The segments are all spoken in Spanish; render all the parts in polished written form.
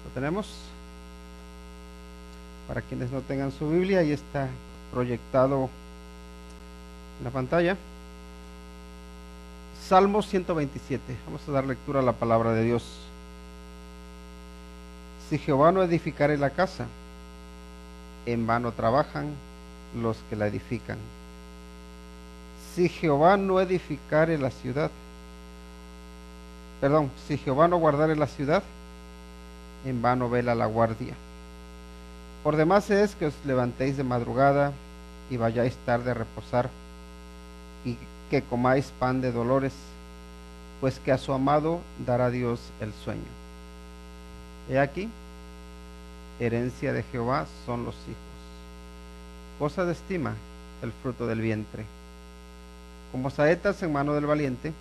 ¿Lo tenemos? Para quienes no tengan su Biblia, ahí está proyectado en la pantalla. Salmo 127. Vamos a dar lectura a la palabra de Dios. Si Jehová no edificare la casa, en vano trabajan los que la edifican. Si Jehová no edificare la ciudad, si Jehová no guardare la ciudad, en vano vela la guardia. Por demás es que os levantéis de madrugada y vayáis tarde a reposar, y que comáis pan de dolores, pues que a su amado dará Dios el sueño. He aquí, herencia de Jehová son los hijos, cosa de estima el fruto del vientre. Como saetas en mano del valiente,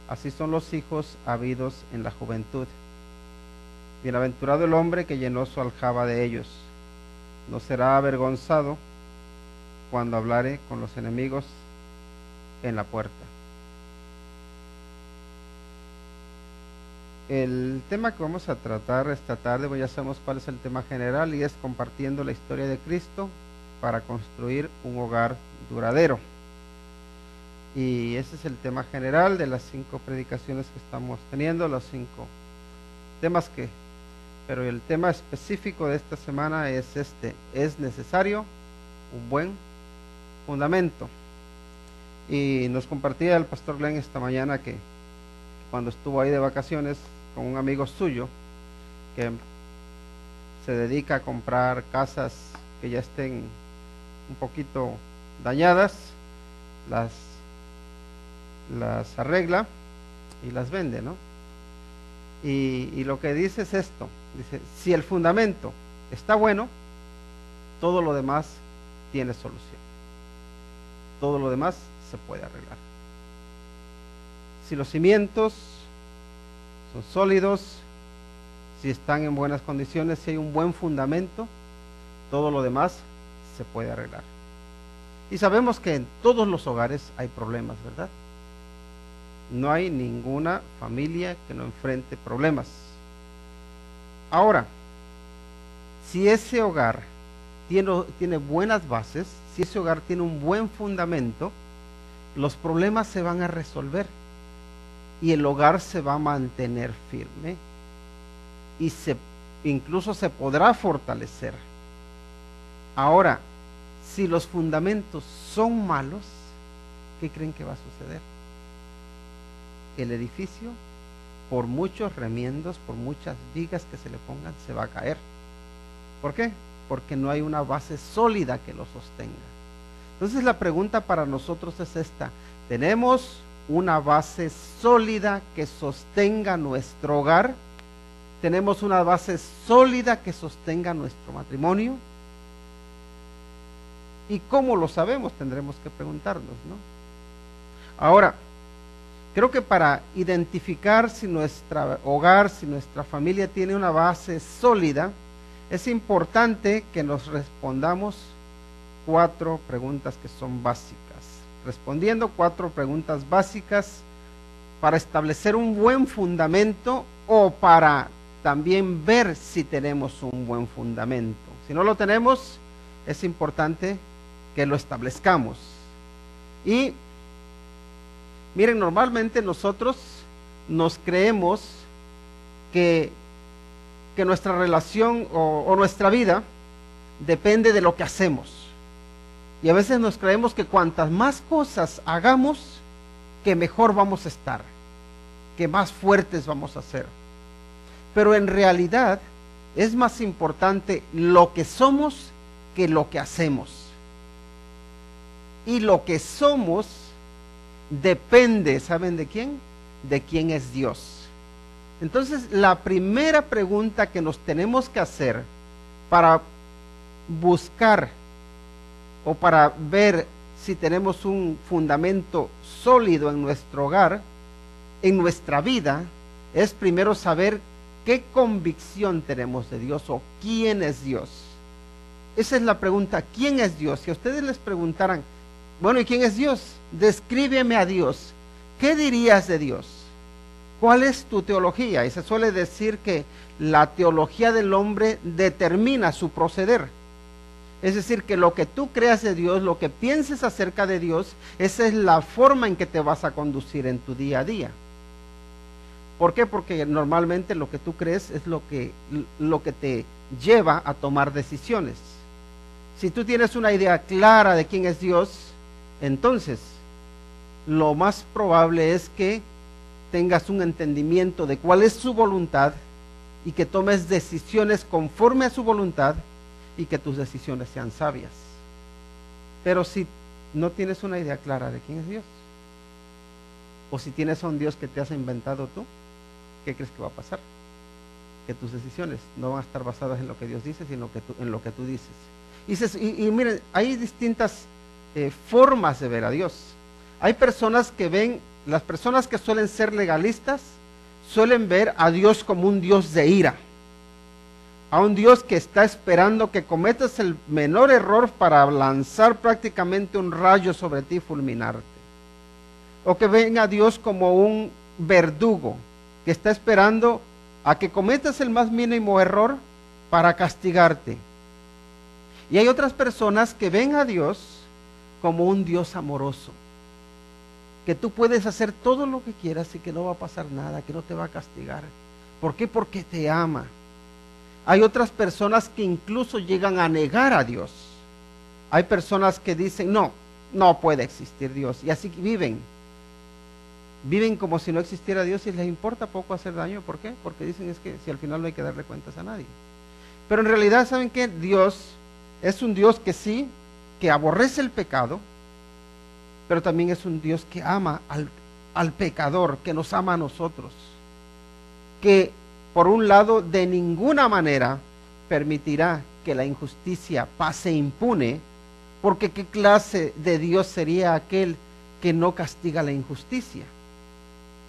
así son los hijos habidos en la juventud. Bienaventurado el hombre que llenó su aljaba de ellos, no será avergonzado cuando hablare con los enemigos en la puerta. El tema que vamos a tratar esta tarde, ya sabemos cuál es el tema general, y es compartiendo la historia de Cristo para construir un hogar duradero. Y ese es el tema general de las 5 predicaciones que estamos teniendo, los 5 temas pero el tema específico de esta semana es es necesario un buen fundamento. Y nos compartía el pastor Glenn esta mañana que cuando estuvo ahí de vacaciones con un amigo suyo que se dedica a comprar casas que ya estén un poquito dañadas, las arregla y las vende, ¿no? Y lo que dice es esto, dice, si el fundamento está bueno, todo lo demás tiene solución, todo lo demás se puede arreglar. Si los cimientos son sólidos, si están en buenas condiciones, si hay un buen fundamento, todo lo demás se puede arreglar. Y sabemos que en todos los hogares hay problemas, ¿verdad? No hay ninguna familia que no enfrente problemas. Ahora, si ese hogar tiene buenas bases, si ese hogar tiene un buen fundamento, los problemas se van a resolver y el hogar se va a mantener firme y incluso se podrá fortalecer. Ahora, si los fundamentos son malos, ¿qué creen que va a suceder? El edificio, por muchos remiendos, por muchas vigas que se le pongan, se va a caer. ¿Por qué? Porque no hay una base sólida que lo sostenga. Entonces la pregunta para nosotros es esta: ¿tenemos una base sólida que sostenga nuestro hogar? ¿Tenemos una base sólida que sostenga nuestro matrimonio? ¿Y cómo lo sabemos? Tendremos que preguntarnos, ¿no? Ahora, creo que para identificar si nuestro hogar, si nuestra familia tiene una base sólida, es importante que nos respondamos 4 preguntas que son básicas. Respondiendo 4 preguntas básicas para establecer un buen fundamento o para también ver si tenemos un buen fundamento. Si no lo tenemos, es importante que lo establezcamos. Y miren, normalmente nosotros nos creemos que nuestra relación o nuestra vida depende de lo que hacemos. Y a veces nos creemos que cuantas más cosas hagamos, que mejor vamos a estar, que más fuertes vamos a ser. Pero en realidad es más importante lo que somos que lo que hacemos. Y lo que somos depende, ¿saben de quién? De quién es Dios. Entonces, la primera pregunta que nos tenemos que hacer para buscar o para ver si tenemos un fundamento sólido en nuestro hogar, en nuestra vida, es primero saber qué convicción tenemos de Dios o quién es Dios. Esa es la pregunta, ¿quién es Dios? Si a ustedes les preguntaran, bueno, ¿y quién es Dios? Descríbeme a Dios. ¿Qué dirías de Dios? ¿Cuál es tu teología? Y se suele decir que la teología del hombre determina su proceder. Es decir, que lo que tú creas de Dios, lo que pienses acerca de Dios, esa es la forma en que te vas a conducir en tu día a día. ¿Por qué? Porque normalmente lo que tú crees es lo que te lleva a tomar decisiones. Si tú tienes una idea clara de quién es Dios, entonces lo más probable es que tengas un entendimiento de cuál es su voluntad y que tomes decisiones conforme a su voluntad y que tus decisiones sean sabias. Pero si no tienes una idea clara de quién es Dios, o si tienes a un Dios que te has inventado tú, ¿qué crees que va a pasar? Que tus decisiones no van a estar basadas en lo que Dios dice, sino en lo que tú dices. Y miren, hay distintas formas de ver a Dios. Hay personas que ven, las personas que suelen ser legalistas, suelen ver a Dios como un Dios de ira, a un Dios que está esperando que cometas el menor error para lanzar prácticamente un rayo sobre ti y fulminarte. O que ven a Dios como un verdugo que está esperando a que cometas el más mínimo error para castigarte. Y hay otras personas que ven a Dios como un Dios amoroso, que tú puedes hacer todo lo que quieras y que no va a pasar nada, que no te va a castigar. ¿Por qué? Porque te ama. Hay otras personas que incluso llegan a negar a Dios. Hay personas que dicen, no puede existir Dios, y así viven. Viven como si no existiera Dios y les importa poco hacer daño. ¿Por qué? Porque dicen es que si al final no hay que darle cuentas a nadie. Pero en realidad, ¿saben qué? Dios es un Dios que sí, que aborrece el pecado, pero también es un Dios que ama al pecador, que nos ama a nosotros, que por un lado de ninguna manera permitirá que la injusticia pase impune, porque ¿qué clase de Dios sería aquel que no castiga la injusticia?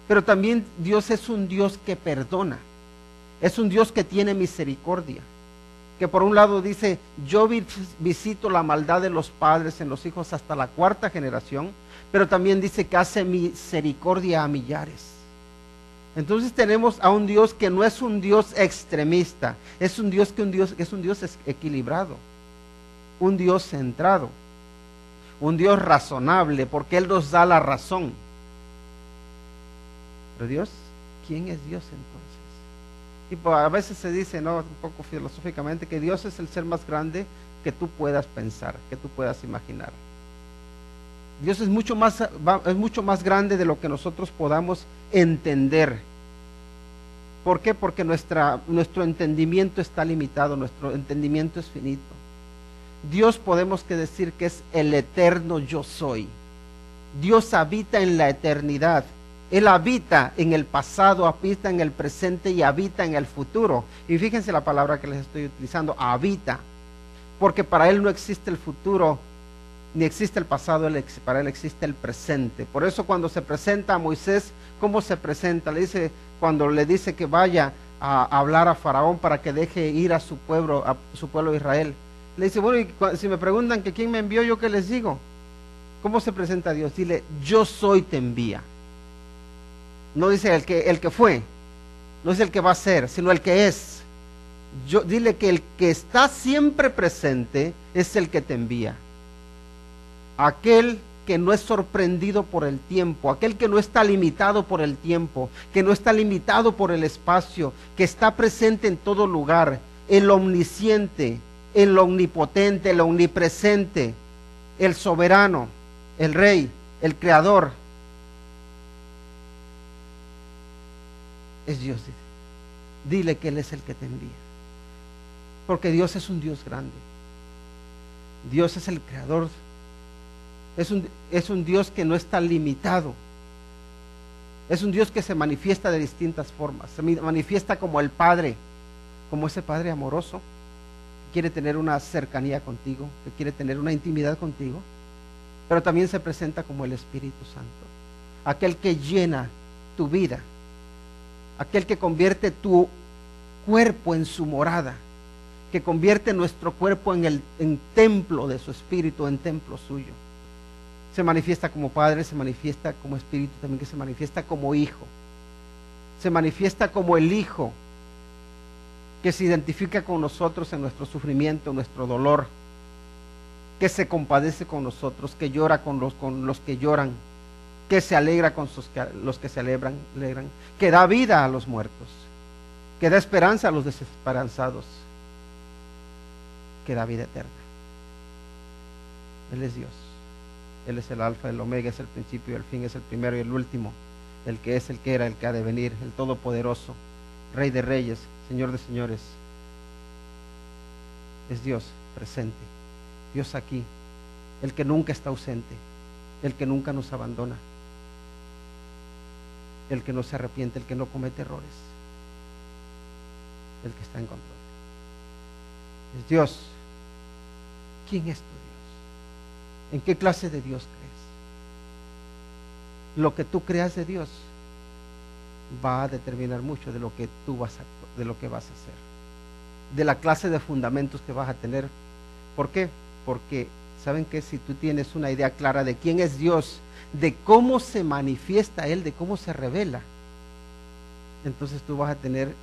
Pero también Dios es un Dios que perdona, es un Dios que tiene misericordia, que por un lado dice, yo visito la maldad de los padres en los hijos hasta la 4ª generación, pero también dice que hace misericordia a millares. Entonces tenemos a un Dios que no es un Dios extremista, es un Dios equilibrado, un Dios centrado, un Dios razonable, porque Él nos da la razón. Pero Dios, ¿quién es Dios entonces? Y a veces se dice, un poco filosóficamente, que Dios es el ser más grande que tú puedas pensar, que tú puedas imaginar. Dios es mucho más grande de lo que nosotros podamos entender. ¿Por qué? Porque nuestro entendimiento está limitado, nuestro entendimiento es finito. Dios podemos decir que es el eterno yo soy. Dios habita en la eternidad. Él habita en el pasado, habita en el presente y habita en el futuro. Y fíjense la palabra que les estoy utilizando, habita. Porque para Él no existe el futuro, ni existe el pasado, para Él existe el presente. Por eso cuando se presenta a Moisés, ¿cómo se presenta? Cuando le dice que vaya a hablar a Faraón para que deje ir a su pueblo Israel. Le dice, bueno, y si me preguntan que quién me envió, ¿yo qué les digo? ¿Cómo se presenta a Dios? Dile, yo soy te envía. No dice el que fue, no es el que va a ser, sino el que es. Dile que el que está siempre presente es el que te envía. Aquel que no es sorprendido por el tiempo, aquel que no está limitado por el tiempo, que no está limitado por el espacio, que está presente en todo lugar, el omnisciente, el omnipotente, el omnipresente, el soberano, el rey, el creador. Es Dios, dice. Dile que Él es el que te envía. Porque Dios es un Dios grande. Dios es el creador. Es un Dios que no está limitado. Es un Dios que se manifiesta de distintas formas. Se manifiesta como el Padre, como ese Padre amoroso, que quiere tener una cercanía contigo, que quiere tener una intimidad contigo. Pero también se presenta como el Espíritu Santo, aquel que llena tu vida, aquel que convierte tu cuerpo en su morada, que convierte nuestro cuerpo en templo de su Espíritu, en templo suyo. Se manifiesta como Padre, se manifiesta como Espíritu, también que se manifiesta como Hijo. se manifiesta como el Hijo, que se identifica con nosotros en nuestro sufrimiento, en nuestro dolor, que se compadece con nosotros, que llora con los que lloran, que se alegra con los que se alegran, que da vida a los muertos, que da esperanza a los desesperanzados, que da vida eterna. Él es Dios. Él es el alfa, el omega, es el principio y el fin, es el primero y el último, el que es, el que era, el que ha de venir, el todopoderoso, Rey de reyes, Señor de señores. Es Dios presente, Dios aquí, el que nunca está ausente, el que nunca nos abandona, el que no se arrepiente, el que no comete errores, el que está en control. Es Dios. ¿Quién es tu Dios? ¿En qué clase de Dios crees? Lo que tú creas de Dios va a determinar mucho de lo que tú vas a hacer, de la clase de fundamentos que vas a tener. ¿Por qué? Porque saben que si tú tienes una idea clara de quién es Dios, de cómo se manifiesta Él, de cómo se revela, entonces tú vas a tener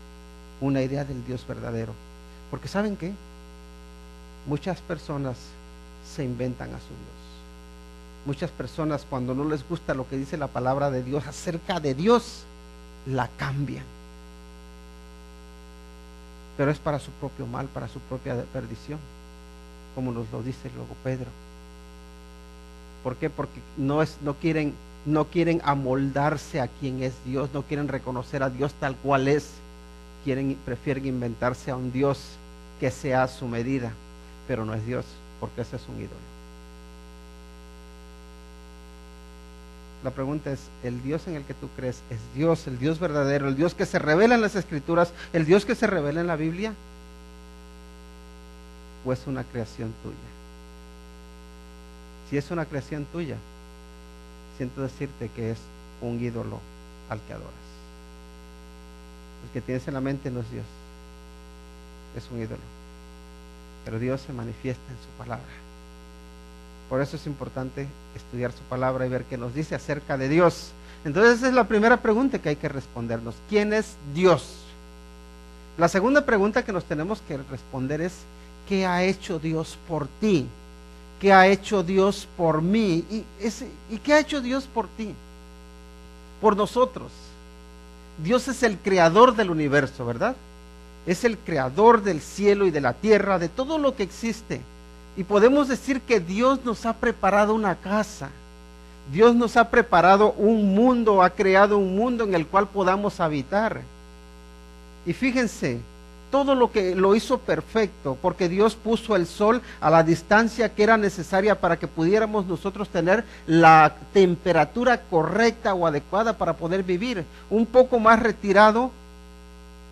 una idea del Dios verdadero. Porque ¿saben qué? Muchas personas se inventan a su Dios. Muchas personas, cuando no les gusta lo que dice la palabra de Dios acerca de Dios, la cambian. Pero es para su propio mal, para su propia perdición, como nos lo dice luego Pedro. ¿Por qué? Porque no quieren amoldarse a quien es Dios, no quieren reconocer a Dios tal cual es. Prefieren inventarse a un Dios que sea a su medida, pero no es Dios, porque ese es un ídolo. La pregunta es, ¿el Dios en el que tú crees es Dios, el Dios verdadero, el Dios que se revela en las Escrituras, el Dios que se revela en la Biblia? ¿O es una creación tuya? Si es una creación tuya, siento decirte que es un ídolo al que adoras. El que tienes en la mente no es Dios, es un ídolo. Pero Dios se manifiesta en su palabra. Por eso es importante estudiar su palabra y ver qué nos dice acerca de Dios. Entonces esa es la primera pregunta que hay que respondernos. ¿Quién es Dios? La segunda pregunta que nos tenemos que responder es, ¿qué ha hecho Dios por ti? ¿Qué ha hecho Dios por mí? ¿Y qué ha hecho Dios por ti? Por nosotros. Dios es el creador del universo, ¿verdad? Es el creador del cielo y de la tierra, de todo lo que existe. Y podemos decir que Dios nos ha preparado una casa. Dios nos ha preparado un mundo, ha creado un mundo en el cual podamos habitar. Y fíjense, todo lo que lo hizo perfecto, porque Dios puso el sol a la distancia que era necesaria para que pudiéramos nosotros tener la temperatura correcta o adecuada para poder vivir. Un poco más retirado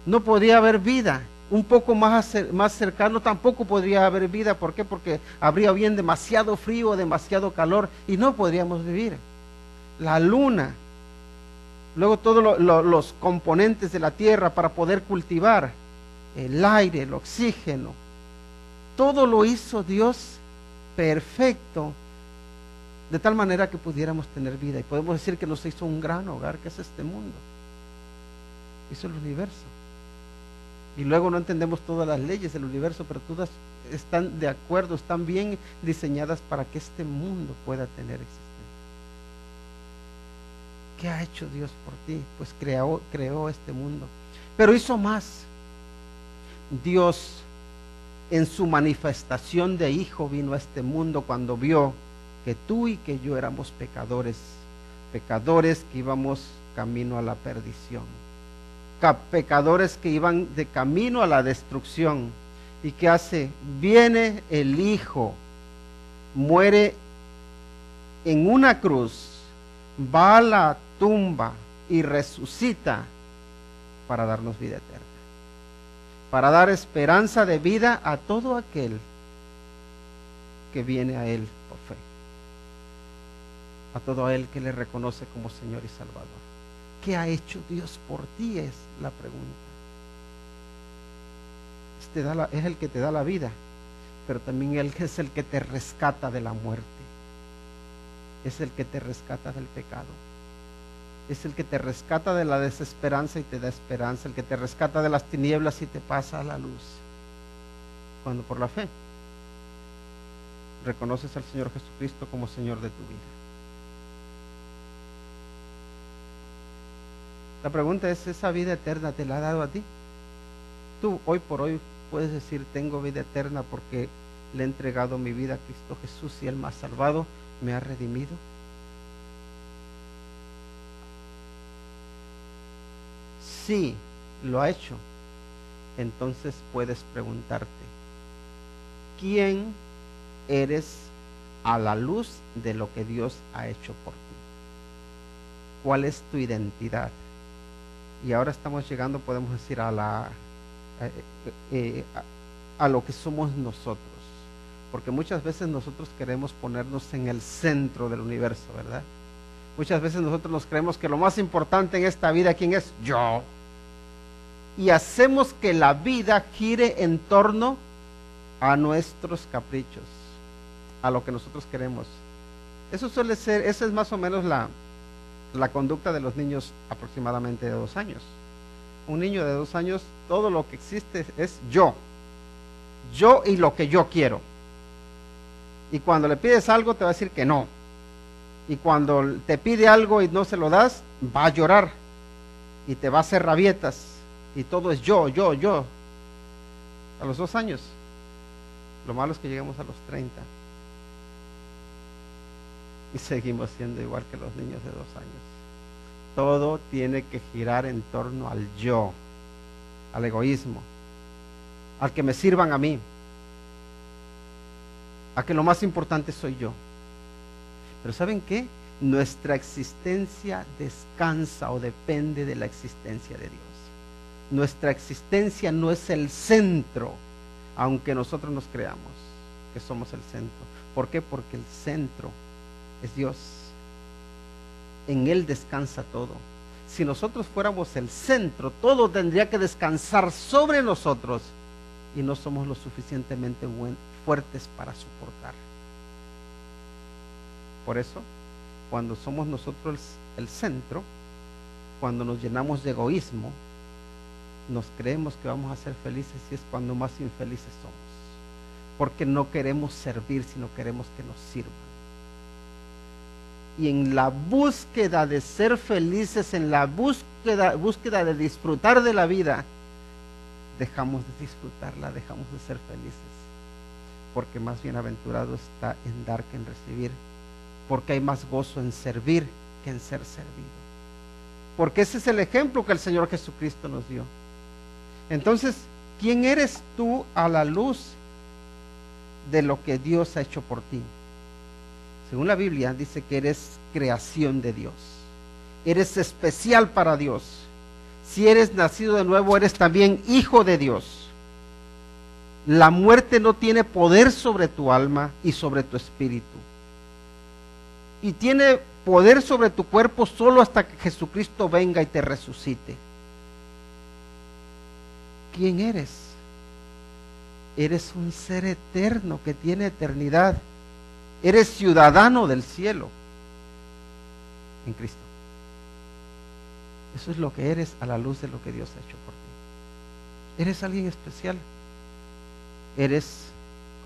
no podía haber vida. Un poco más cercano tampoco podría haber vida. ¿Por qué? Porque habría bien demasiado frío o demasiado calor y no podríamos vivir. La luna, luego todos los componentes de la tierra para poder cultivar, el aire, el oxígeno, todo lo hizo Dios perfecto, de tal manera que pudiéramos tener vida. Y podemos decir que nos hizo un gran hogar, que es este mundo. Hizo el universo. Y luego no entendemos todas las leyes del universo, pero todas están de acuerdo, están bien diseñadas para que este mundo pueda tener existencia. ¿Qué ha hecho Dios por ti? Pues creó este mundo. Pero hizo más. Dios, en su manifestación de Hijo, vino a este mundo cuando vio que tú y que yo éramos pecadores que íbamos camino a la perdición. Pecadores que iban de camino a la destrucción. ¿Y qué hace? Viene el Hijo, muere en una cruz, va a la tumba y resucita para darnos vida eterna, para dar esperanza de vida a todo aquel que viene a Él por fe, a todo aquel que le reconoce como Señor y Salvador. ¿Qué ha hecho Dios por ti? Es la pregunta. Es el que te da la vida, pero también Él es el que te rescata de la muerte. Es el que te rescata del pecado. Es el que te rescata de la desesperanza y te da esperanza, el que te rescata de las tinieblas y te pasa a la luz. Cuando por la fe reconoces al Señor Jesucristo como Señor de tu vida. La pregunta es, ¿esa vida eterna te la ha dado a ti? Tú hoy por hoy puedes decir, tengo vida eterna porque le he entregado mi vida a Cristo Jesús y Él me ha salvado, me ha redimido. Si lo ha hecho, entonces puedes preguntarte, ¿quién eres a la luz de lo que Dios ha hecho por ti? ¿Cuál es tu identidad? Y ahora estamos llegando, podemos decir, a lo que somos nosotros, porque muchas veces nosotros queremos ponernos en el centro del universo, ¿verdad? Muchas veces nosotros nos creemos que lo más importante en esta vida, ¿quién es? Yo. Y hacemos que la vida gire en torno a nuestros caprichos, a lo que nosotros queremos. Eso suele ser, esa es más o menos la conducta de los niños aproximadamente de 2 años. Un niño de 2 años, todo lo que existe es yo y lo que yo quiero. Y cuando le pides algo te va a decir que no. Y cuando te pide algo y no se lo das, va a llorar y te va a hacer rabietas y todo es yo. A los 2 años. Lo malo es que llegamos a los 30 y seguimos siendo igual que los niños de 2 años. Todo tiene que girar en torno al yo, al egoísmo, al que me sirvan a mí, a que lo más importante soy yo. Pero ¿saben qué? Nuestra existencia descansa o depende de la existencia de Dios. Nuestra existencia no es el centro, aunque nosotros nos creamos que somos el centro. ¿Por qué? Porque el centro es Dios. En Él descansa todo. Si nosotros fuéramos el centro, todo tendría que descansar sobre nosotros y no somos lo suficientemente fuertes para soportar. Por eso, cuando somos nosotros el centro, cuando nos llenamos de egoísmo, nos creemos que vamos a ser felices y es cuando más infelices somos. Porque no queremos servir, sino queremos que nos sirvan. Y en la búsqueda de ser felices, en la búsqueda de disfrutar de la vida, dejamos de disfrutarla, dejamos de ser felices. Porque más bienaventurado está en dar que en recibir. Porque hay más gozo en servir que en ser servido. Porque ese es el ejemplo que el Señor Jesucristo nos dio. Entonces, ¿quién eres tú a la luz de lo que Dios ha hecho por ti? Según la Biblia dice que eres creación de Dios. Eres especial para Dios. Si eres nacido de nuevo, eres también hijo de Dios. La muerte no tiene poder sobre tu alma y sobre tu espíritu. Y tiene poder sobre tu cuerpo solo hasta que Jesucristo venga y te resucite. ¿Quién eres? Eres un ser eterno que tiene eternidad. Eres ciudadano del cielo en Cristo. Eso es lo que eres a la luz de lo que Dios ha hecho por ti. Eres alguien especial. Eres,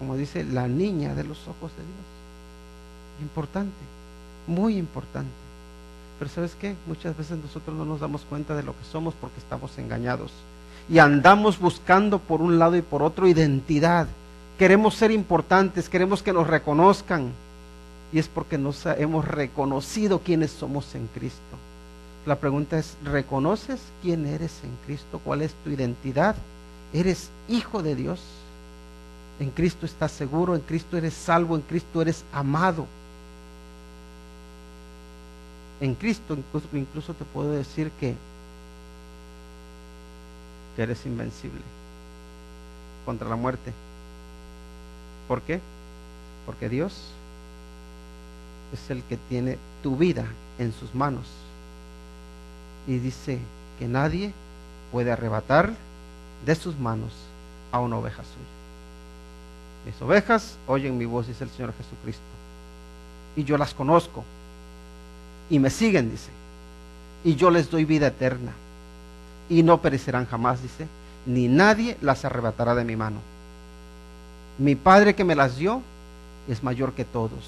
como dice, la niña de los ojos de Dios. Importante, muy importante. Pero ¿sabes qué? Muchas veces nosotros no nos damos cuenta de lo que somos porque estamos engañados. Y andamos buscando por un lado y por otro identidad. Queremos ser importantes, queremos que nos reconozcan. Y es porque nos hemos reconocido quiénes somos en Cristo. La pregunta es, ¿reconoces quién eres en Cristo? ¿Cuál es tu identidad? ¿Eres hijo de Dios? En Cristo estás seguro, en Cristo eres salvo, en Cristo eres amado. En Cristo incluso te puedo decir que eres invencible contra la muerte. ¿Por qué? Porque Dios es el que tiene tu vida en sus manos. Y dice que nadie puede arrebatar de sus manos a una oveja suya. Mis ovejas oyen mi voz, dice el Señor Jesucristo. Y yo las conozco. Y me siguen, dice. y yo les doy vida eterna, y no perecerán jamás, dice, ni nadie las arrebatará de mi mano. Mi Padre que me las dio es mayor que todos,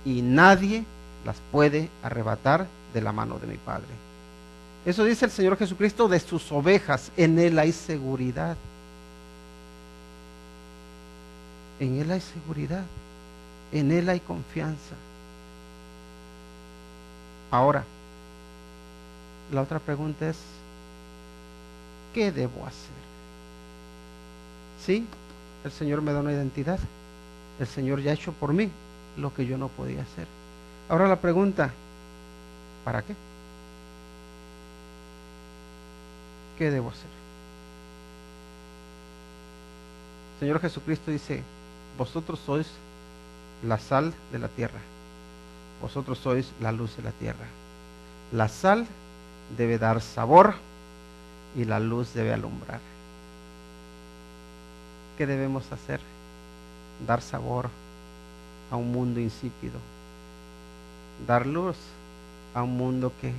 y nadie las puede arrebatar de la mano de mi Padre. Eso dice el Señor Jesucristo de sus ovejas. En Él hay seguridad. En Él hay seguridad. En Él hay confianza. Ahora, la otra pregunta es, ¿qué debo hacer? Sí, el Señor me da una identidad. El Señor ya ha hecho por mí lo que yo no podía hacer. Ahora la pregunta, ¿para qué? ¿Qué debo hacer? El Señor Jesucristo dice, vosotros sois la sal de la tierra. Vosotros sois la luz de la tierra. La sal debe dar sabor y la luz debe alumbrar. ¿Qué debemos hacer? Dar sabor a un mundo insípido. Dar luz a un mundo que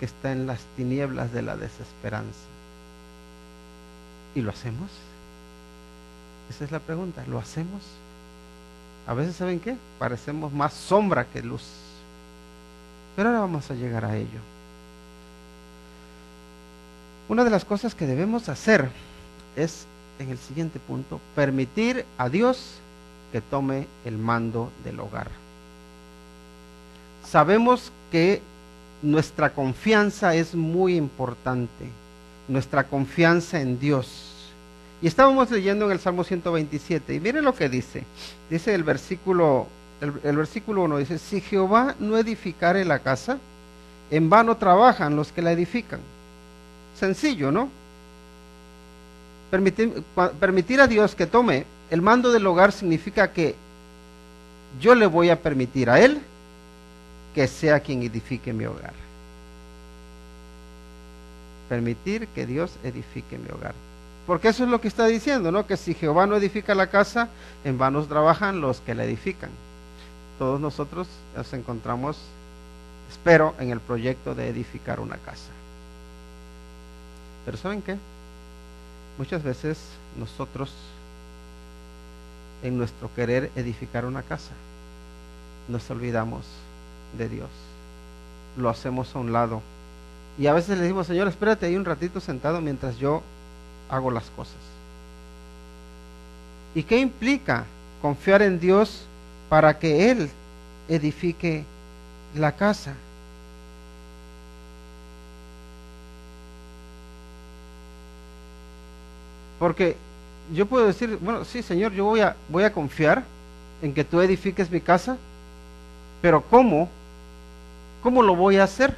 está en las tinieblas de la desesperanza. ¿Y lo hacemos? Esa es la pregunta. ¿Lo hacemos? A veces, ¿saben qué? Parecemos más sombra que luz. Pero ahora vamos a llegar a ello. Una de las cosas que debemos hacer es, en el siguiente punto, permitir a Dios que tome el mando del hogar. Sabemos que nuestra confianza es muy importante, nuestra confianza en Dios. Y estábamos leyendo en el Salmo 127, y miren lo que dice. Dice el versículo 1, dice, si Jehová no edificare la casa, en vano trabajan los que la edifican. Sencillo, ¿no? Permitir a Dios que tome el mando del hogar significa que yo le voy a permitir a Él que sea quien edifique mi hogar. Permitir que Dios edifique mi hogar. Porque eso es lo que está diciendo, ¿no? Que si Jehová no edifica la casa, en vano trabajan los que la edifican. Todos nosotros nos encontramos, espero, en el proyecto de edificar una casa. Pero ¿saben qué? Muchas veces nosotros, en nuestro querer edificar una casa, nos olvidamos de Dios. Lo hacemos a un lado. Y a veces le decimos, Señor, espérate ahí un ratito sentado mientras yo hago las cosas. ¿Y qué implica confiar en Dios para que Él edifique la casa? Porque yo puedo decir, bueno, sí, Señor, yo voy a confiar en que tú edifiques mi casa, pero ¿cómo? ¿Cómo lo voy a hacer?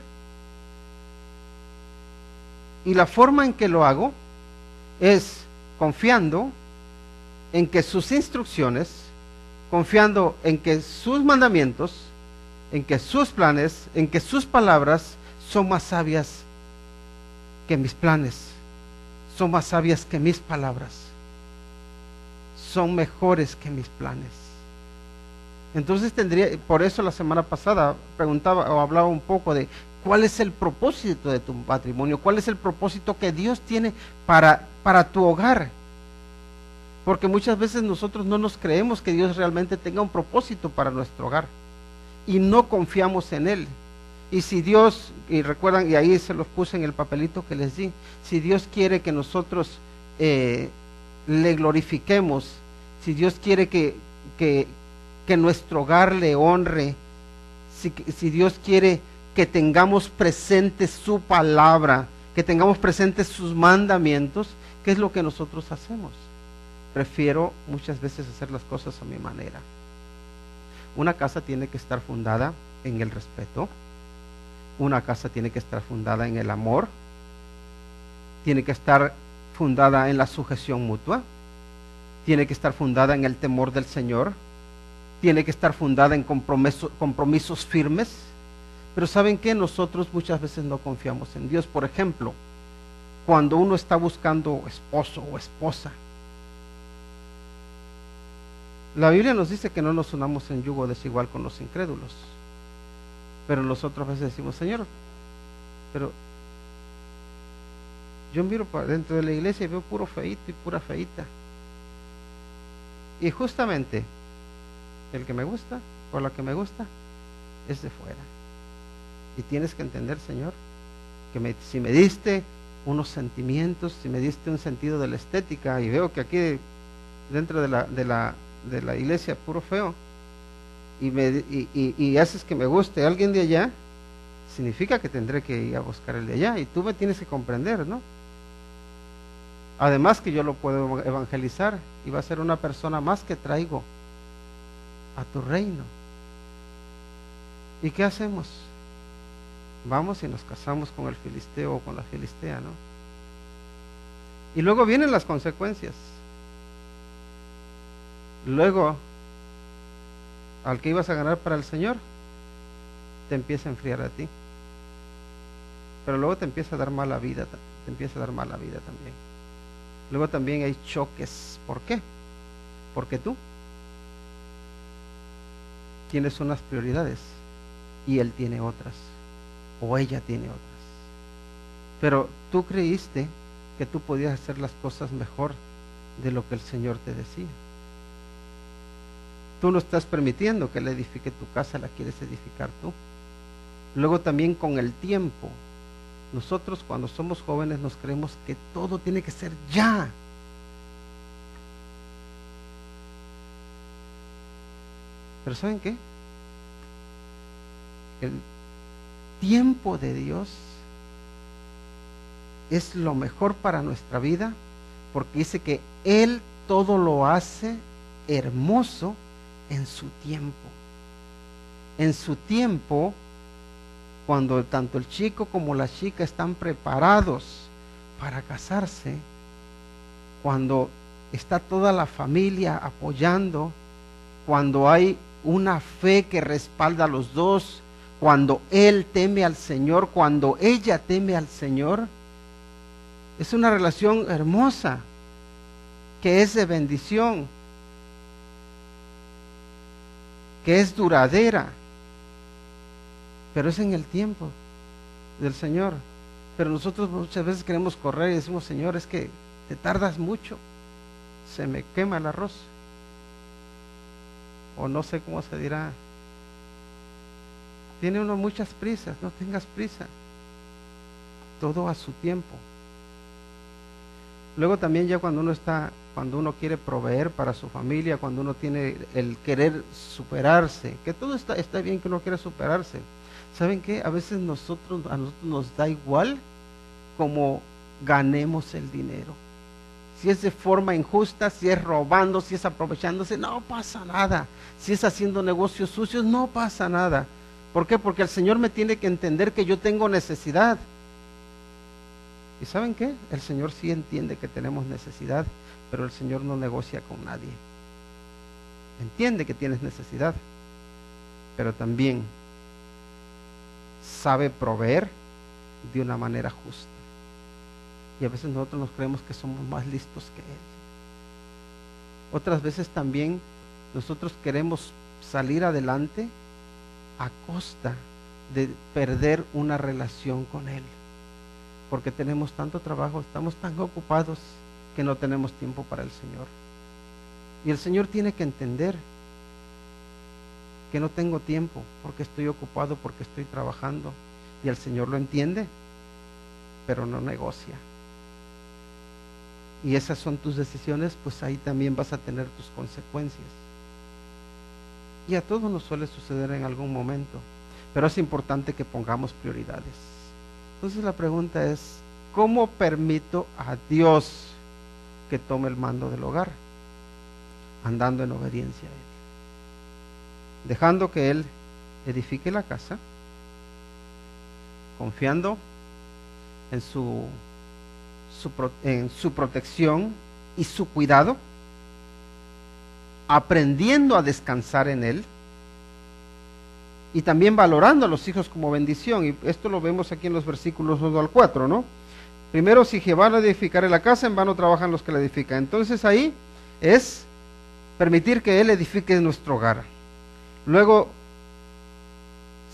Y la forma en que lo hago es confiando en que sus instrucciones, confiando en que sus mandamientos, en que sus planes, en que sus palabras son más sabias que mis planes, son más sabias que mis palabras, son mejores que mis planes. Entonces por eso la semana pasada preguntaba o hablaba un poco de cuál es el propósito de tu matrimonio, cuál es el propósito que Dios tiene para tu hogar. Porque muchas veces nosotros no nos creemos que Dios realmente tenga un propósito para nuestro hogar y no confiamos en Él. Y si Dios, y recuerdan, y ahí se los puse en el papelito que les di, si Dios quiere que nosotros le glorifiquemos, si Dios quiere que nuestro hogar le honre, si Dios quiere que tengamos presente su palabra, que tengamos presentes sus mandamientos, ¿qué es lo que nosotros hacemos? Prefiero muchas veces hacer las cosas a mi manera. Una casa tiene que estar fundada en el respeto, una casa tiene que estar fundada en el amor, tiene que estar fundada en la sujeción mutua, tiene que estar fundada en el temor del Señor, tiene que estar fundada en compromisos firmes. Pero ¿saben qué? Nosotros muchas veces no confiamos en Dios. Por ejemplo, cuando uno está buscando esposo o esposa, la Biblia nos dice que no nos unamos en yugo desigual con los incrédulos. Pero nosotros a veces decimos, Señor, Pero yo miro para dentro de la iglesia y veo puro feíto y pura feíta. Y justamente el que me gusta o la que me gusta es de fuera. Y tienes que entender, Señor, que si me diste unos sentimientos, si me diste un sentido de la estética, y veo que aquí dentro de la iglesia puro feo, y haces que me guste alguien de allá, significa que tendré que ir a buscar el de allá, y tú me tienes que comprender, ¿no? Además que yo lo puedo evangelizar, y va a ser una persona más que traigo a tu reino. ¿Y qué hacemos? Vamos y nos casamos con el filisteo o con la filistea, ¿no? Y luego vienen las consecuencias. Luego, al que ibas a ganar para el Señor, te empieza a enfriar a ti. Pero luego te empieza a dar mala vida, también. Luego también hay choques. ¿Por qué? Porque tú tienes unas prioridades y él tiene otras, o ella tiene otras. Pero tú creíste que tú podías hacer las cosas mejor de lo que el Señor te decía. Tú no estás permitiendo que él edifique tu casa, la quieres edificar tú. Luego también con el tiempo, nosotros cuando somos jóvenes nos creemos que todo tiene que ser ya. Pero ¿saben qué? El tiempo de Dios es lo mejor para nuestra vida, porque dice que Él todo lo hace hermoso en su tiempo. En su tiempo, cuando tanto el chico como la chica están preparados para casarse, cuando está toda la familia apoyando, cuando hay una fe que respalda a los dos, cuando él teme al Señor, cuando ella teme al Señor, es una relación hermosa, que es de bendición, que es duradera, pero es en el tiempo del Señor. Pero nosotros muchas veces queremos correr y decimos, Señor, es que te tardas mucho, se me quema el arroz, o no sé cómo se dirá. Tiene uno muchas prisas, no tengas prisa, todo a su tiempo. Luego también ya cuando uno quiere proveer para su familia, cuando uno tiene el querer superarse, que todo está bien que uno quiera superarse. ¿Saben qué? A veces a nosotros nos da igual cómo ganemos el dinero. Si es de forma injusta, si es robando, si es aprovechándose, no pasa nada. Si es haciendo negocios sucios, no pasa nada. ¿Por qué? Porque el Señor me tiene que entender que yo tengo necesidad. ¿Y saben qué? El Señor sí entiende que tenemos necesidad, pero el Señor no negocia con nadie. Entiende que tienes necesidad, pero también sabe proveer de una manera justa. Y a veces nosotros nos creemos que somos más listos que Él. Otras veces también nosotros queremos salir adelante a costa de perder una relación con Él, porque tenemos tanto trabajo, estamos tan ocupados que no tenemos tiempo para el Señor. Y el Señor tiene que entender que no tengo tiempo porque estoy ocupado, porque estoy trabajando. Y el Señor lo entiende, pero no negocia. Y esas son tus decisiones, pues ahí también vas a tener tus consecuencias. Y a todos nos suele suceder en algún momento, pero es importante que pongamos prioridades. Entonces la pregunta es, ¿cómo permito a Dios que tome el mando del hogar? Andando en obediencia a Él, dejando que Él edifique la casa, confiando en su protección y su cuidado, aprendiendo a descansar en Él y también valorando a los hijos como bendición. Y esto lo vemos aquí en los versículos 1 al 4, ¿no? Primero, si Jehová no edificará la casa, en vano trabajan los que la edifican. Entonces ahí es permitir que Él edifique nuestro hogar. Luego,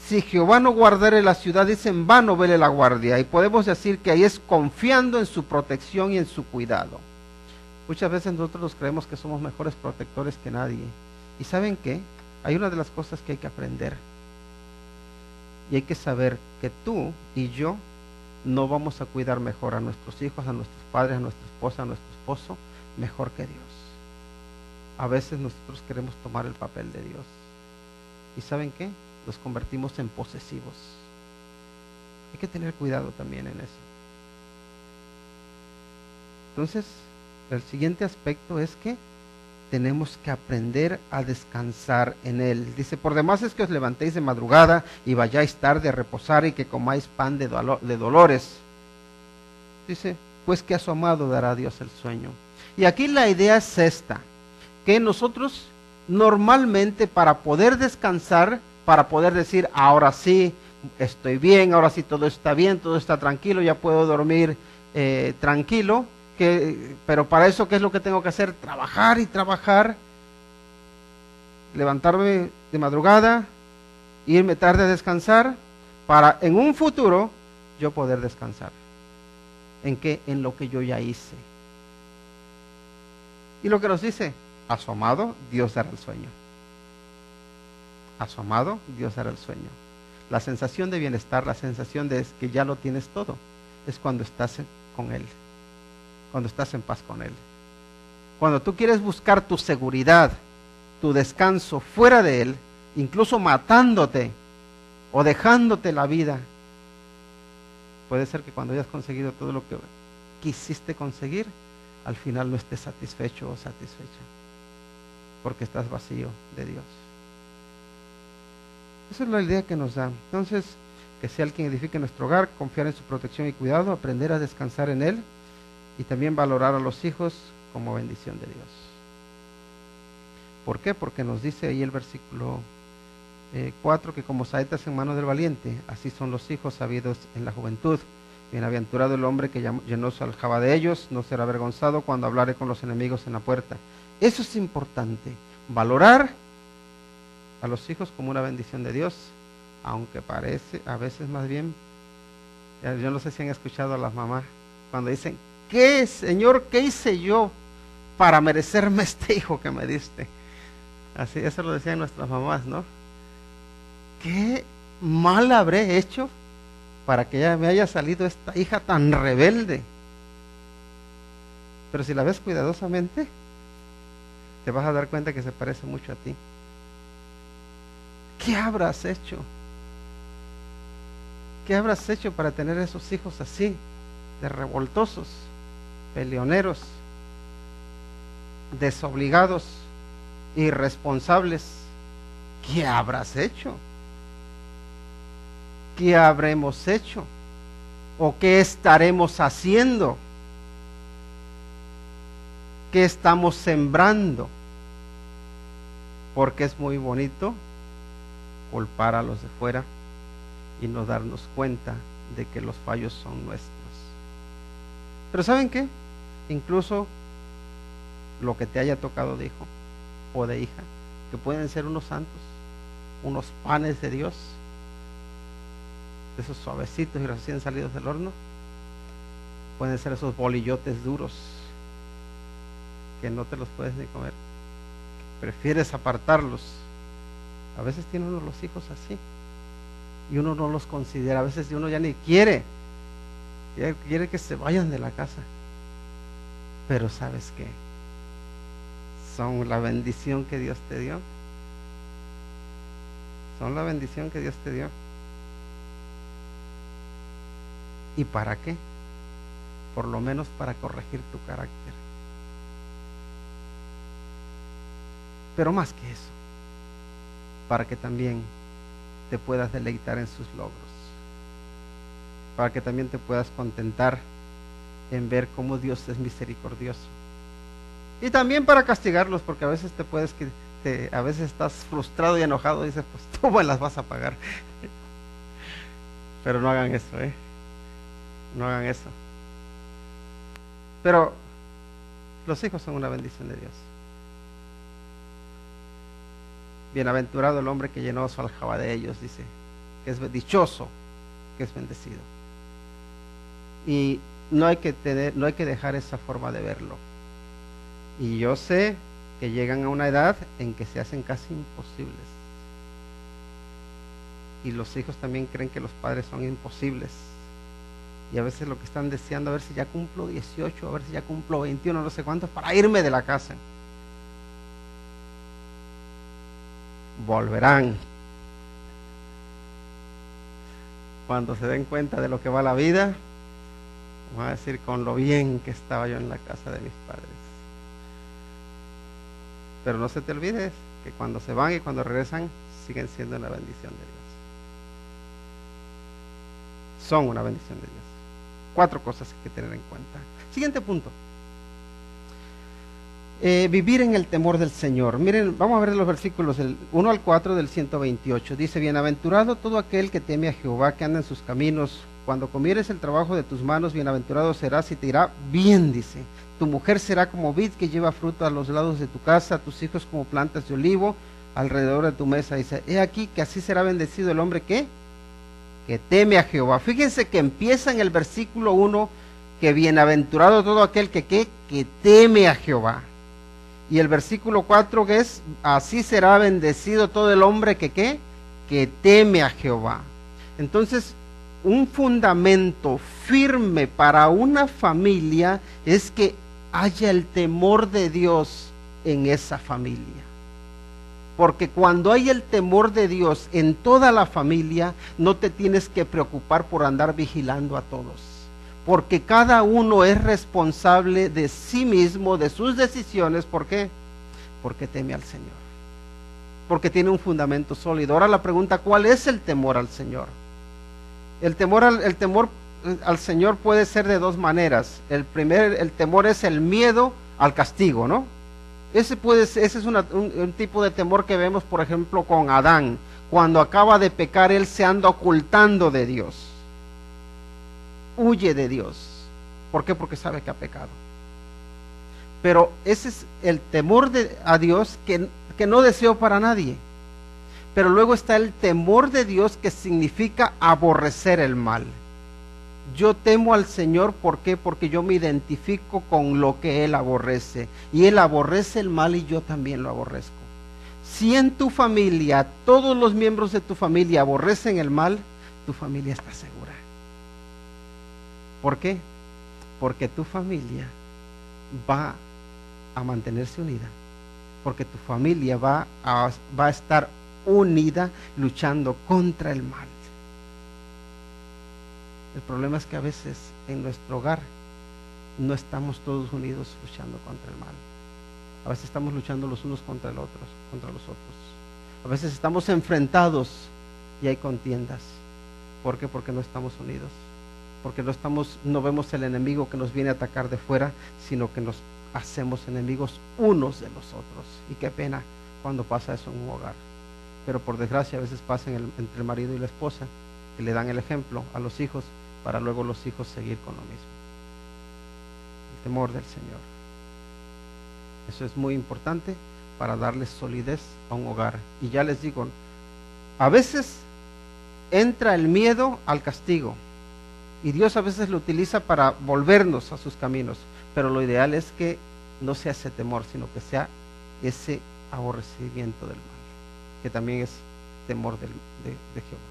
Si Jehová no guardare la ciudad, dice, en vano vele la guardia. Y podemos decir que ahí es confiando en su protección y en su cuidado. Muchas veces nosotros creemos que somos mejores protectores que nadie. ¿Y saben qué? Hay una de las cosas que hay que aprender. Y hay que saber que tú y yo no vamos a cuidar mejor a nuestros hijos, a nuestros padres, a nuestra esposa, a nuestro esposo, mejor que Dios. A veces nosotros queremos tomar el papel de Dios. ¿Y saben qué? Los convertimos en posesivos. Hay que tener cuidado también en eso. Entonces, el siguiente aspecto es que tenemos que aprender a descansar en Él. Dice, por demás es que os levantéis de madrugada y vayáis tarde a reposar y que comáis pan de dolores. Dice, pues que a su amado dará Dios el sueño. Y aquí la idea es esta, que nosotros normalmente para poder descansar, para poder decir, ahora sí estoy bien, ahora sí todo está bien, todo está tranquilo, ya puedo dormir tranquilo, pero para eso, ¿qué es lo que tengo que hacer? Trabajar y trabajar, levantarme de madrugada, irme tarde a descansar, para en un futuro yo poder descansar. ¿En qué? En lo que yo ya hice. Y lo que nos dice, a su amado Dios dará el sueño. A su amado Dios dará el sueño. La sensación de bienestar, la sensación de que ya lo tienes todo, es cuando estás con Él, cuando estás en paz con Él. Cuando tú quieres buscar tu seguridad, tu descanso fuera de Él, incluso matándote o dejándote la vida, puede ser que cuando hayas conseguido todo lo que quisiste conseguir, al final no estés satisfecho o satisfecha, porque estás vacío de Dios. Esa es la idea que nos da. Entonces, que sea el quien edifique nuestro hogar, confiar en su protección y cuidado, aprender a descansar en Él y también valorar a los hijos como bendición de Dios. ¿Por qué? Porque nos dice ahí el versículo 4 que como saetas en manos del valiente, así son los hijos sabidos en la juventud. Bienaventurado el hombre que llenó su aljaba de ellos, no será avergonzado cuando hablare con los enemigos en la puerta. Eso es importante, valorar a los hijos como una bendición de Dios, aunque parece, a veces más bien, yo no sé si han escuchado a las mamás cuando dicen, ¿qué, Señor, qué hice yo para merecerme este hijo que me diste? Así, eso lo decían nuestras mamás, ¿no? ¿Qué mal habré hecho para que ya me haya salido esta hija tan rebelde? Pero si la ves cuidadosamente, te vas a dar cuenta que se parece mucho a ti. ¿Qué habrás hecho? ¿Qué habrás hecho para tener esos hijos así, de revoltosos, peleoneros, desobligados, irresponsables? ¿Qué habrás hecho? ¿Qué habremos hecho? ¿O qué estaremos haciendo? ¿Qué estamos sembrando? Porque es muy bonito culpar a los de fuera y no darnos cuenta de que los fallos son nuestros. Pero ¿saben qué? Incluso lo que te haya tocado de hijo o de hija, que pueden ser unos santos, unos panes de Dios, esos suavecitos y recién salidos del horno, pueden ser esos bolillotes duros que no te los puedes ni comer, prefieres apartarlos. A veces tiene uno los hijos así y uno no los considera, a veces uno ya ni quiere que se vayan de la casa, pero ¿sabes qué? Son la bendición que Dios te dio, son la bendición que Dios te dio. ¿Y para qué? Por lo menos para corregir tu carácter, pero más que eso, para que también te puedas deleitar en sus logros, para que también te puedas contentar en ver cómo Dios es misericordioso, y también para castigarlos, porque a veces a veces estás frustrado y enojado y dices, pues tú me las vas a pagar. Pero no hagan eso, no hagan eso. Pero los hijos son una bendición de Dios. Bienaventurado el hombre que llenó su aljaba de ellos, dice. que es dichoso, que es bendecido. Y no hay que dejar esa forma de verlo. Y yo sé que llegan a una edad en que se hacen casi imposibles. Y los hijos también creen que los padres son imposibles. Y a veces lo que están deseando, a ver si ya cumplo 18, a ver si ya cumplo 21, no sé cuántos, para irme de la casa. Volverán. Cuando se den cuenta de lo que va la vida, van a decir con lo bien que estaba yo en la casa de mis padres. Pero no se te olvides que cuando se van y cuando regresan, siguen siendo una bendición de Dios. Son una bendición de Dios. 4 cosas que hay que tener en cuenta. Siguiente punto. Vivir en el temor del Señor. Miren, vamos a ver los versículos del 1 al 4 del 128. Dice: bienaventurado todo aquel que teme a Jehová, que anda en sus caminos. Cuando comieres el trabajo de tus manos, bienaventurado serás y te irá bien, dice. Tu mujer será como vid que lleva fruto a los lados de tu casa, tus hijos como plantas de olivo alrededor de tu mesa. Dice: he aquí que así será bendecido el hombre que teme a Jehová. Fíjense que empieza en el versículo 1 que bienaventurado todo aquel que teme a Jehová. Y el versículo 4 que es: así será bendecido todo el hombre que teme a Jehová. Entonces, un fundamento firme para una familia es que haya el temor de Dios en esa familia. Porque cuando hay el temor de Dios en toda la familia, no te tienes que preocupar por andar vigilando a todos. Porque cada uno es responsable de sí mismo, de sus decisiones. ¿Por qué? Porque teme al Señor. Porque tiene un fundamento sólido. Ahora la pregunta: ¿cuál es el temor al Señor? El temor al Señor puede ser de 2 maneras. El temor es el miedo al castigo, ¿no? Ese es un tipo de temor que vemos, por ejemplo, con Adán. Cuando acaba de pecar, él se anda ocultando de Dios. Huye de Dios. ¿Por qué? Porque sabe que ha pecado. Pero ese es el temor a Dios que no deseo para nadie. Pero luego está el temor de Dios, que significa aborrecer el mal. Yo temo al Señor, ¿por qué? Porque yo me identifico con lo que Él aborrece. Y Él aborrece el mal y yo también lo aborrezco. Si en tu familia, todos los miembros de tu familia aborrecen el mal, tu familia está segura. ¿Por qué? Porque tu familia va a mantenerse unida. Porque tu familia va a estar unida luchando contra el mal. El problema es que a veces en nuestro hogar no estamos todos unidos luchando contra el mal. A veces estamos luchando los unos contra los otros. A veces estamos enfrentados y hay contiendas. ¿Por qué? Porque no estamos unidos. Porque no vemos el enemigo que nos viene a atacar de fuera, sino que nos hacemos enemigos unos de los otros. Y qué pena cuando pasa eso en un hogar. Pero por desgracia a veces pasa entre el marido y la esposa, que le dan el ejemplo a los hijos, para luego los hijos seguir con lo mismo. El temor del Señor. Eso es muy importante para darle solidez a un hogar. Y ya les digo, a veces entra el miedo al castigo, y Dios a veces lo utiliza para volvernos a sus caminos, pero lo ideal es que no sea ese temor, sino que sea ese aborrecimiento del mal, que también es temor de Jehová.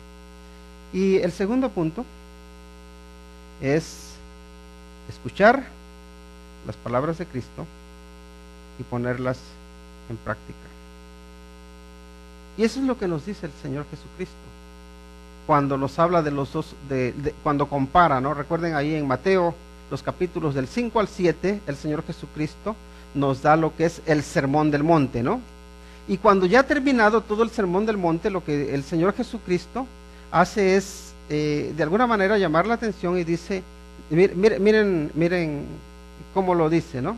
Y el segundo punto es escuchar las palabras de Cristo y ponerlas en práctica. Y eso es lo que nos dice el Señor Jesucristo cuando nos habla de los dos, cuando compara, ¿no? Recuerden ahí en Mateo, los capítulos del 5 al 7, el Señor Jesucristo nos da lo que es el Sermón del Monte, ¿no? Y cuando ya ha terminado todo el Sermón del Monte, lo que el Señor Jesucristo hace es, de alguna manera, llamar la atención y dice, miren cómo lo dice, ¿no?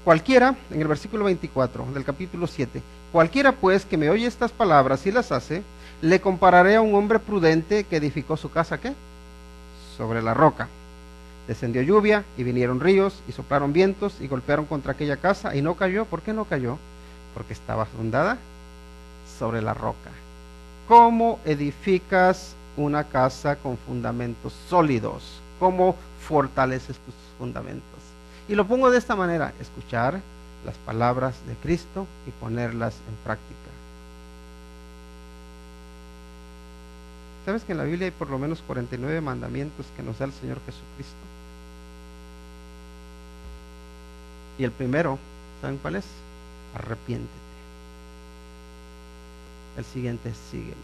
Cualquiera, en el versículo 24 del capítulo 7, cualquiera pues que me oye estas palabras y las hace, le compararé a un hombre prudente que edificó su casa, ¿qué? Sobre la roca. Descendió lluvia y vinieron ríos y soplaron vientos y golpearon contra aquella casa y no cayó. ¿Por qué no cayó? Porque estaba fundada sobre la roca. ¿Cómo edificas una casa con fundamentos sólidos? ¿Cómo fortaleces tus fundamentos? Y lo pongo de esta manera: escuchar las palabras de Cristo y ponerlas en práctica. ¿Sabes que en la Biblia hay por lo menos 49 mandamientos que nos da el Señor Jesucristo? Y el primero, ¿saben cuál es? Arrepiéntete. El siguiente es sígueme.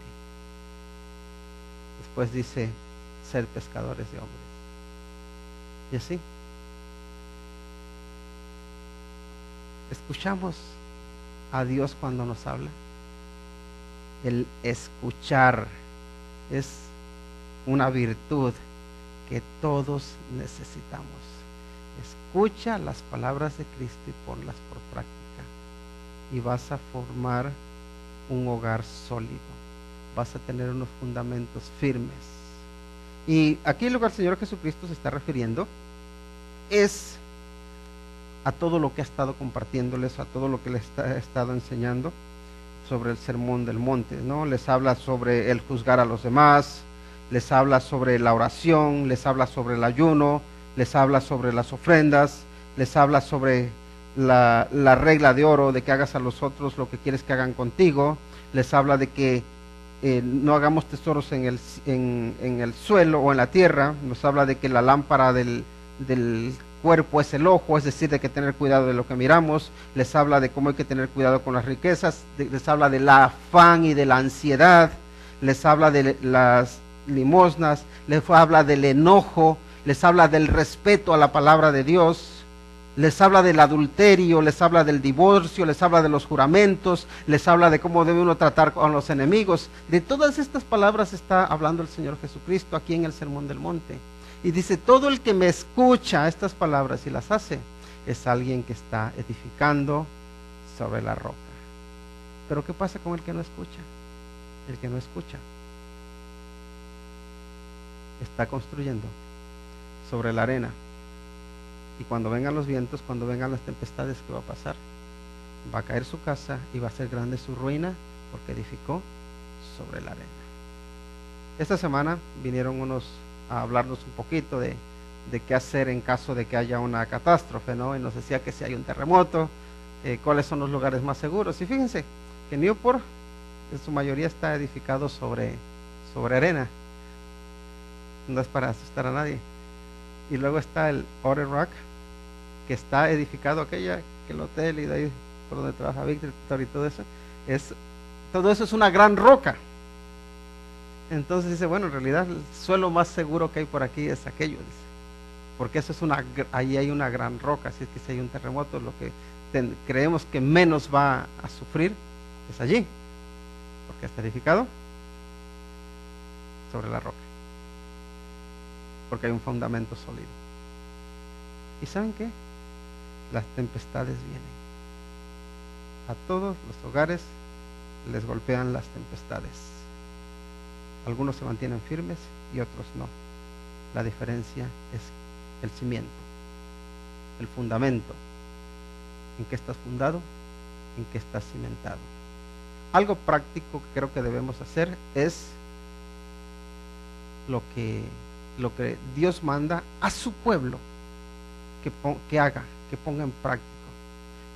Después dice, ser pescadores de hombres. Y así. Escuchamos a Dios cuando nos habla. El escuchar es una virtud que todos necesitamos. Escucha las palabras de Cristo y ponlas por práctica, y vas a formar un hogar sólido, vas a tener unos fundamentos firmes. Y aquí lo que el Señor Jesucristo se está refiriendo es a todo lo que ha estado compartiéndoles, a todo lo que les ha estado enseñando sobre el sermón del monte, ¿no? Les habla sobre el juzgar a los demás, les habla sobre la oración, les habla sobre el ayuno, les habla sobre las ofrendas, les habla sobre la regla de oro, de que hagas a los otros lo que quieres que hagan contigo, les habla de que no hagamos tesoros en el suelo o en la tierra, nos habla de que la lámpara del cuerpo es el ojo, es decir, de que tener cuidado de lo que miramos, les habla de cómo hay que tener cuidado con las riquezas, les habla del afán y de la ansiedad, les habla de las limosnas, les habla del enojo, les habla del respeto a la palabra de Dios, les habla del adulterio, les habla del divorcio, les habla de los juramentos, les habla de cómo debe uno tratar con los enemigos. De todas estas palabras está hablando el Señor Jesucristo aquí en el Sermón del Monte. Y dice, todo el que me escucha estas palabras y las hace, es alguien que está edificando sobre la roca. Pero ¿qué pasa con el que no escucha? El que no escucha está construyendo sobre la arena. Y cuando vengan los vientos, cuando vengan las tempestades, ¿qué va a pasar? Va a caer su casa y va a ser grande su ruina, porque edificó sobre la arena. Esta semana vinieron unos a hablarnos un poquito de qué hacer en caso de que haya una catástrofe, ¿no? Y nos decía que si hay un terremoto, cuáles son los lugares más seguros. Y fíjense que Newport en su mayoría está edificado sobre arena. No es para asustar a nadie. Y luego está el Otter Rock, que está edificado que el hotel y de ahí por donde trabaja Víctor y todo eso es una gran roca. Entonces dice, bueno, en realidad el suelo más seguro que hay por aquí es aquello, dice, porque eso es ahí hay una gran roca, así es que si hay un terremoto, lo que creemos que menos va a sufrir es allí, porque está edificado sobre la roca, porque hay un fundamento sólido. ¿Y saben qué? Las tempestades vienen. A todos los hogares les golpean las tempestades. Algunos se mantienen firmes y otros no. La diferencia es el cimiento, el fundamento. ¿En qué estás fundado? ¿En qué estás cimentado? Algo práctico que creo que debemos hacer es lo que Dios manda a su pueblo que haga, que ponga en práctica.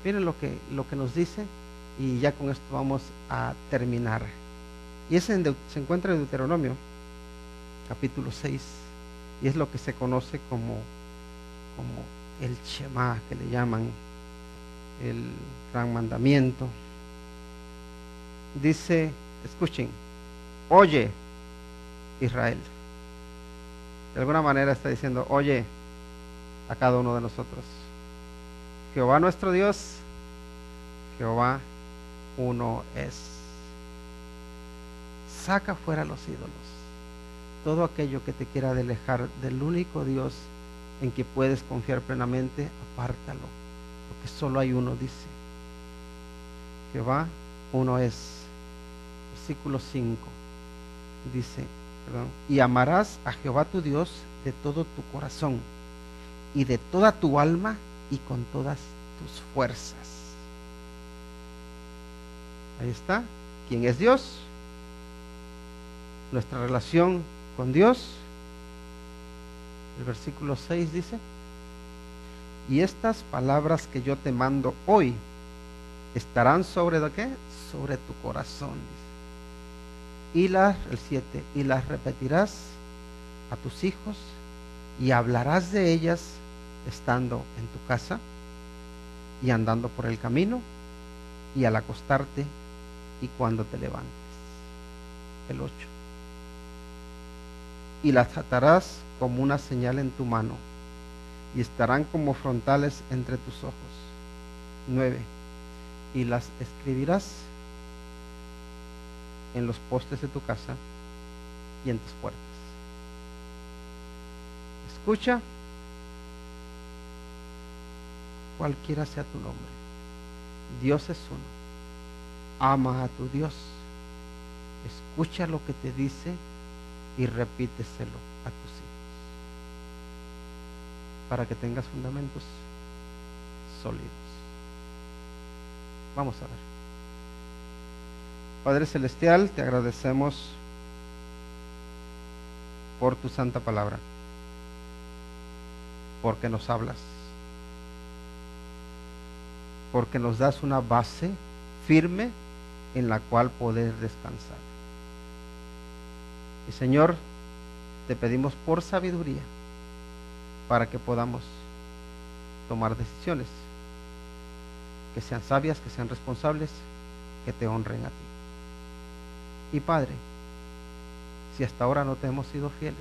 Miren lo que nos dice, y ya con esto vamos a terminar. Y se encuentra en Deuteronomio capítulo 6, y es lo que se conoce como el Shema, que le llaman el gran mandamiento. Dice, escuchen, oye Israel. De alguna manera está diciendo, oye a cada uno de nosotros. Jehová nuestro Dios, Jehová uno es. Saca fuera los ídolos. Todo aquello que te quiera alejar del único Dios en que puedes confiar plenamente, apártalo, porque solo hay uno, dice. Jehová uno es. Versículo 5 dice, y amarás a Jehová tu Dios de todo tu corazón y de toda tu alma y con todas tus fuerzas. Ahí está. ¿Quién es Dios? nuestra relación con Dios. El versículo 6 dice: y estas palabras que yo te mando hoy estarán sobre ¿de qué? Sobre tu corazón, dice. El 7, y las repetirás a tus hijos y hablarás de ellas estando en tu casa y andando por el camino y al acostarte y cuando te levantes. El 8, y las atarás como una señal en tu mano y estarán como frontales entre tus ojos. 9, y las escribirás en los postes de tu casa y en tus puertas. Escucha, cualquiera sea tu nombre, Dios es uno. Ama a tu Dios, escucha lo que te dice y repíteselo a tus hijos para que tengas fundamentos sólidos. Vamos a ver. Padre Celestial, te agradecemos por tu santa palabra, porque nos hablas, porque nos das una base firme en la cual poder descansar. Y Señor, te pedimos por sabiduría para que podamos tomar decisiones que sean sabias, que sean responsables, que te honren a ti. Y Padre, si hasta ahora no te hemos sido fieles,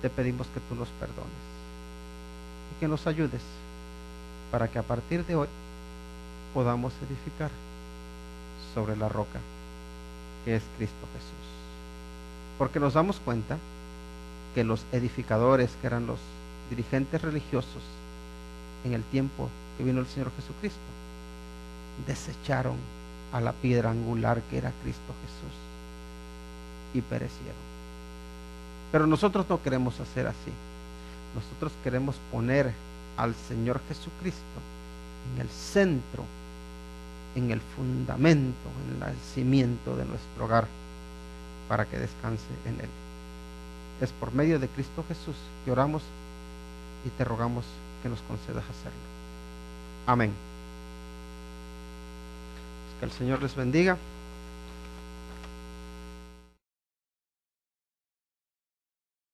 te pedimos que tú nos perdones y que nos ayudes para que a partir de hoy podamos edificar sobre la roca que es Cristo Jesús. Porque nos damos cuenta que los edificadores, que eran los dirigentes religiosos en el tiempo que vino el Señor Jesucristo, desecharon a la piedra angular que era Cristo Jesús y perecieron. Pero nosotros no queremos hacer así. Nosotros queremos poner al Señor Jesucristo en el centro, en el fundamento, en el cimiento de nuestro hogar, para que descanse en Él. Es por medio de Cristo Jesús que oramos y te rogamos que nos concedas hacerlo. Amén. Que el Señor les bendiga.